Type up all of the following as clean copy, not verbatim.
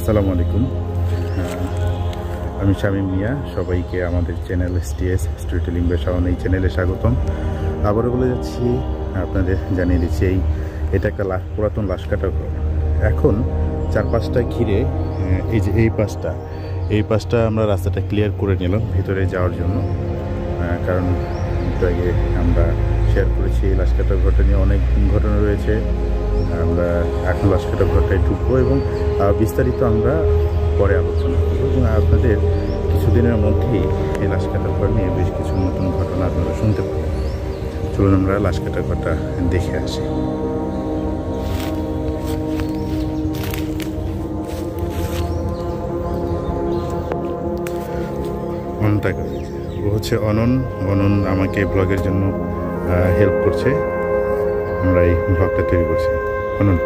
আসসালামু আলাইকুম। আমি শামীম মিয়া। সবাইকে আমাদের channel STS storytelling by Shaon এই চ্যানেলে স্বাগতম। আবারও বলে যাচ্ছি, আপনাদের জানিয়ে দিচ্ছি এটা একটা পুরাতন লাশ কাটা ঘর। এখন চারপাশটা ঘিরে এই যে এই পাশটা আমরা রাস্তাটা ক্লিয়ার করে নিলাম ভিতরে যাওয়ার জন্য, কারণ একটু আগে আমরা শেয়ার করেছি এই লাশ কাটা ঘরটা নিয়ে অনেক ঘটনা রয়েছে। আমরা এখন লাশ কাটা ঘরটায় ঢুকবো এবং বিস্তারিত আমরা পরে আলোচনা করবো এবং আপনাদের কিছুদিনের মধ্যেই এই লাশ কাটা ঘর নিয়ে বেশ কিছু নতুন ঘটনা আপনারা শুনতে পাবেন। চলুন আমরা লাশ কাটা ঘরটা দেখে আসি। ও হচ্ছে অনন আমাকে ব্লগের জন্য হেল্প করছে। আমরা এই ব্লগটা তৈরি করছি। অনন,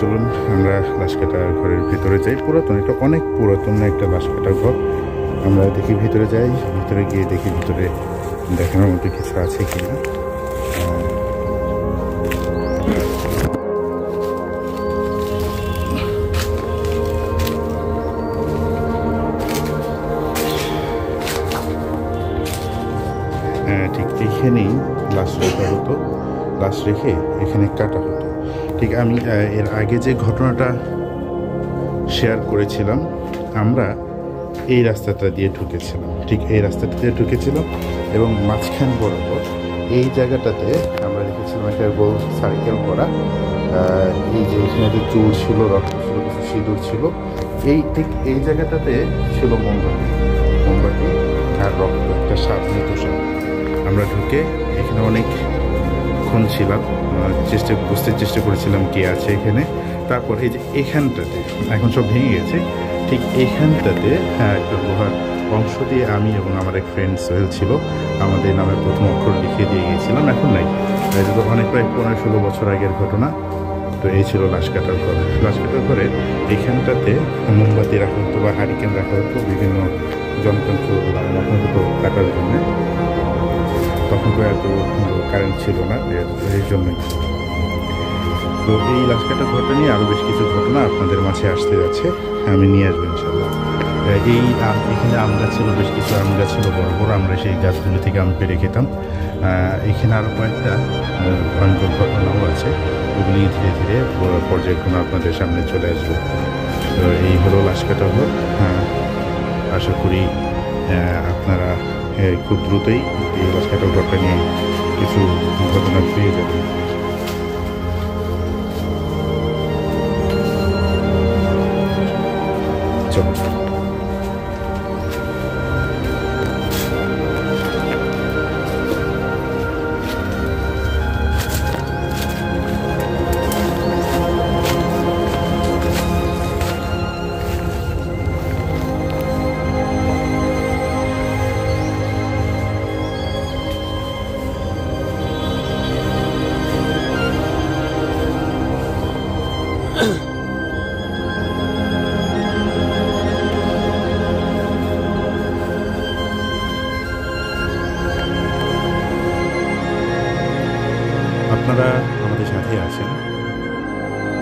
চলুন আমরা লাশ কাটা ঘরের ভিতরে যাই। এটা অনেক পুরাতন একটা লাশ কাটা ঘর। আমরা দেখি ভিতরে যাই, ভিতরে গিয়ে দেখি ভিতরে দেখানোর মতো কিছু আছে কিনা। ঠিক এইখানেই লাশ রাখা হতো, লাশ রেখে এখানে কাটা হতো। ঠিক আমি এর আগে যে ঘটনাটা শেয়ার করেছিলাম, আমরা এই রাস্তাটা দিয়ে ঢুকেছিলাম, ঠিক এই রাস্তাটা দিয়ে ঢুকেছিলাম এবং মাঝখান বরাবর এই জায়গাটাতে আমরা দেখেছিলাম একটা গোল সার্কেল করা। এই যে এখানে একটা চুল ছিল, রক্ত ছিল, কিছু সিঁদুর ছিল। ঠিক এই জায়গাটাতে ছিল মোমবাতি আর রক্ত, একটা সাপ, মৃত সাপ। আমরা ঢুকে এখানে অনেকক্ষণ ছিলাম, বুঝতে চেষ্টা করেছিলাম কে আছে এখানে। তারপর এই যে এখানটাতে এখন সব ভেঙে গেছে, ঠিক এখানটাতে একটা লোহার অংশ দিয়ে আমি এবং আমার এক ফ্রেন্ড সোহেল ছিল, আমাদের নামের প্রথম অক্ষর লিখে দিয়ে গিয়েছিলাম। এখন নাই, এটা তো প্রায় 15-16 বছর আগের ঘটনা। তো এই ছিল লাশ কাটার ঘর। লাশ কাটার ঘরে এইখানটাতে মোমবাতি রাখা হতো বা হারিকেন রাখা হতো, বিভিন্ন যন্ত্রাংশ হতো কাটার জন্য। তখন তো এত কারেন্ট ছিল না, এই জন্যই। তো এই লাশ কাটার ঘরটা নিয়ে আরও বেশ কিছু ঘটনা আপনাদের মাঝে আসতে যাচ্ছে, আমি নিয়ে আসবো ইনশাল্লাহ। এখানে আম গাছ ছিল, বেশ কিছু আম গাছ ছিল বড় বড়, আমরা সেই গাছগুলো থেকে আম পেড়ে খেতাম। এখানে আরও কয়েকটা ভয়ঙ্কর ঘটনাও আছে, ওগুলি ধীরে ধীরে পর্যায়ক্রমে আপনাদের সামনে চলে আসবে। তো এই হলো লাশ কাটা ঘর। আশা করি আপনারা খুব দ্রুতই এই লাশ কাটা ঘরটা নিয়ে কিছু ঘটনা পেয়ে যাবেন। চলো। আপনারা আমাদের সাথে আছেন।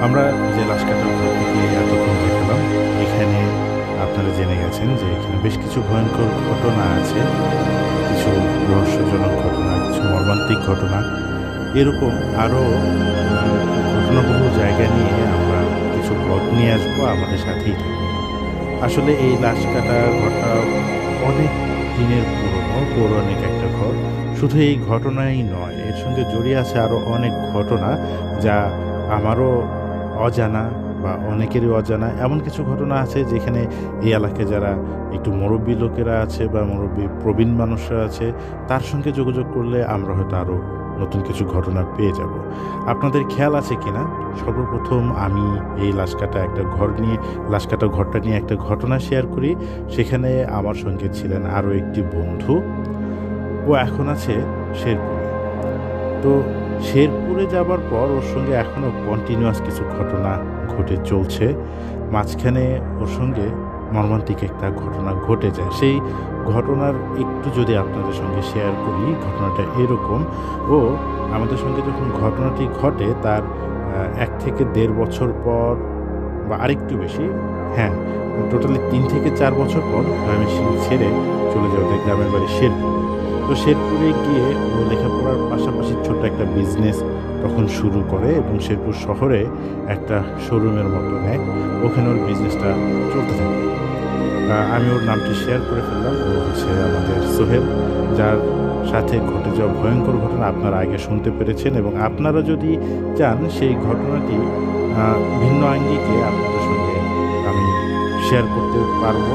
আমরা যে লাশ কাটার ঘর থেকে এতক্ষণ দেখালাম, এখানে আপনারা জেনে গেছেন যে এখানে বেশ কিছু ভয়ঙ্কর ঘটনা আছে, কিছু রহস্যজনক ঘটনা, কিছু মর্মান্তিক ঘটনা। এরকম আরও ঘটনাবহুল জায়গা নিয়ে আমরা কিছু ব্লগ নিয়ে আসবো, আমাদের সাথেই থাকবে। আসলে এই লাশ কাটার ঘরটা অনেক দিনের পৌরাণিক একটা ঘর। শুধু এই ঘটনাই নয়, এর সঙ্গে জড়িয়ে আছে আরও অনেক ঘটনা যা আমারও অজানা বা অনেকেরই অজানা। এমন কিছু ঘটনা আছে যেখানে এই এলাকায় যারা একটু মুরব্বী লোকেরা আছে বা মুরব্বী প্রবীণ মানুষরা আছে, তার সঙ্গে যোগাযোগ করলে আমরা হয়তো আরও নতুন কিছু ঘটনা পেয়ে যাব। আপনাদের খেয়াল আছে কিনা, সর্বপ্রথম আমি এই লাশ কাটা ঘরটা নিয়ে একটা ঘটনা শেয়ার করি। সেখানে আমার সঙ্গে ছিলেন আরও একটি বন্ধু, ও এখন আছে শেরপুরে। তো শেরপুরে যাবার পর ওর সঙ্গে এখনও কন্টিনিউয়াস কিছু ঘটনা ঘটে চলছে। মাঝখানে ওর সঙ্গে মর্মান্তিক একটা ঘটনা ঘটে যায়। সেই ঘটনার একটু যদি আপনাদের সঙ্গে শেয়ার করি, ঘটনাটা এরকম। ও আমাদের সঙ্গে যখন ঘটনাটি ঘটে তার ১ থেকে ১.৫ বছর পর বা আরেকটু বেশি, হ্যাঁ, টোটালি ৩ থেকে ৪ বছর পর ময়মনসিংহ ছেড়ে চলে যায় ওদের গ্রামের বাড়ি শেরপুরে। তো শেরপুরে গিয়ে ও লেখাপড়ার পাশাপাশি ছোট্ট একটা বিজনেস তখন শুরু করে এবং শেরপুর শহরে একটা শোরুমের মতো নেয়। ওখানে ওর বিজনেসটা চলতে থাকে। আমি ওর নামটি শেয়ার করে ফেললাম। ও হচ্ছে আমাদের সোহেল, যার সাথে ঘটে যাওয়া ভয়ঙ্কর ঘটনা আপনারা আগে শুনতে পেরেছেন, এবং আপনারা যদি চান সেই ঘটনাটি ভিন্ন আঙ্গিকে আপনাদের সঙ্গে আমি শেয়ার করতে পারবো,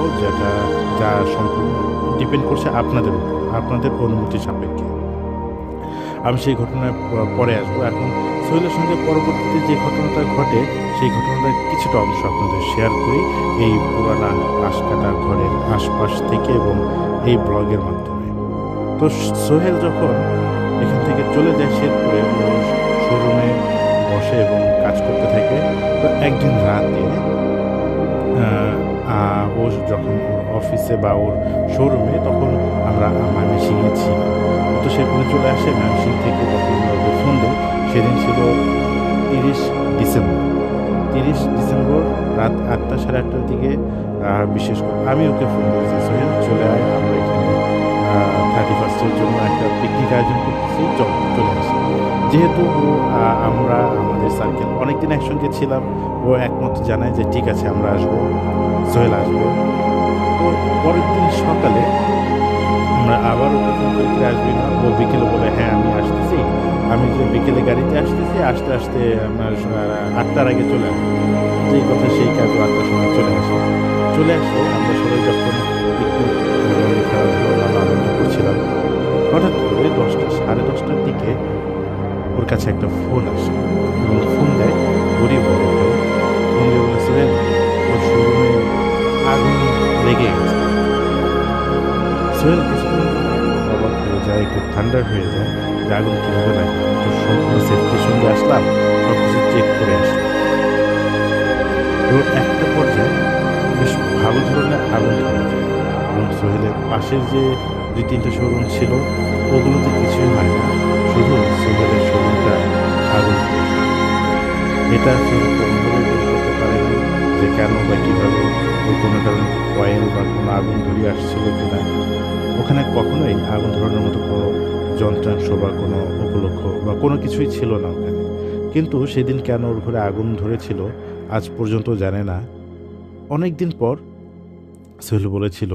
যা সম্পূর্ণ ডিপেন্ড করছে আপনাদের উপর, আপনাদের অনুমতি সাপেক্ষে। আমি সেই ঘটনায় পরে আসবো। এখন সোহেলের সঙ্গে পরবর্তীতে যে ঘটনাটা ঘটে সেই ঘটনাটার কিছুটা অংশ আপনাদের শেয়ার করি এই পুরানা কাটা ঘরের আশপাশ থেকে এবং এই ব্লগের মাধ্যমে। তো সোহেল যখন এখান থেকে চলে যায় শেরপুরে, শোরুমে বসে এবং কাজ করতে থাকে। তো একদিন রাতে ও যখন ওর অফিসে বা ওর শোরুমে, তখন আমরা ময়মনসিংহে ছিলাম। তো শেরপুরে চলে আসে। ময়মনসিংহ থেকে তখন ওকে ফোন দেয়। সেদিন ছিল ৩০ ডিসেম্বর। ৩০ ডিসেম্বর রাত ৮টা, সাড়ে ৮টার দিকে বিশেষ করে আমি ওকে ফোন দিয়েছি, সোহেল চলে আয়, আমরা এখানে 31st জন্য একটা পিকনিক আয়োজন করতেছি, চলে আসি। যেহেতু আমরা আমাদের সার্কেল অনেকদিন একসঙ্গে ছিলাম, ও একমত জানায় যে ঠিক আছে আমরা আসবো, সোহেল আসবো। তো পরের দিন সকালে আমরা আবার ওকে ফোন করে ফিরে আসবি না, ও বিকেলে বলে হ্যাঁ আমি আসতেছি, আমি যে বিকেলে গাড়িতে আসতেছি, আসতে আসতে আমার ৮টার আগে চলে আসবো। যেই কথা সেই কাজ, ৮টার সময় চলে আসলে আমরা সবাই যখন পিকনিক খেলাধুলা আনন্দ করছিলাম, হঠাৎ করে 10টা, সাড়ে 10টার দিকে ওর কাছে একটা ফোন আসে এবং ফোন দেয় ওরই বড় ভাই। ফোন দিয়ে বলেছিলেন ওর শোরুমে আগুন লেগে গেছে। সোহেল কিছুক্ষণ অবাক হয়ে যায়, খুব ঠান্ডার হয়ে যায় যে আগুন কীভাবে লাগে। তো সম্পূর্ণ সেফটির সঙ্গে আসলাম, সব কিছু চেক করে আসলাম। তো একটা পর্যায়ে বেশ ভালো ধরনের আগুন ধরে যায় এবং সোহেলের পাশের যে 2-3টে শোরুম ছিল ওগুলোতে কিছুই হয় না, শুধু সোহেলের শোরুমটা আগুন ধরে যায়। এটা সোহেল কোনোভাবে বের করতে পারে না যে কেন বা কীভাবে, ও কোনো কারণে কয়েল বা কোনো আগুন ধরিয়ে আসছিল কিনা। ওখানে কখনোই আগুন ধরানোর মতো কোনো যন্ত্রাংশ বা কোনো উপলক্ষ বা কোনো কিছুই ছিল না ওখানে। কিন্তু সেদিন কেন ওর ঘরে আগুন ধরেছিল আজ পর্যন্ত জানে না। অনেক দিন পর সোহেল বলেছিল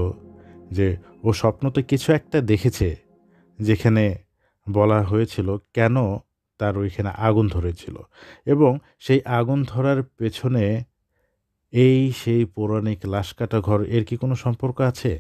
যে ও স্বপ্নতে কিছু একটা দেখেছে, যেখানে বলা হয়েছিল কেন তার ওইখানে আগুন ধরেছিল, এবং সেই আগুন ধরার পেছনে সেই পৌরাণিক লাশ কাটা ঘর এর কি কোনো সম্পর্ক আছে?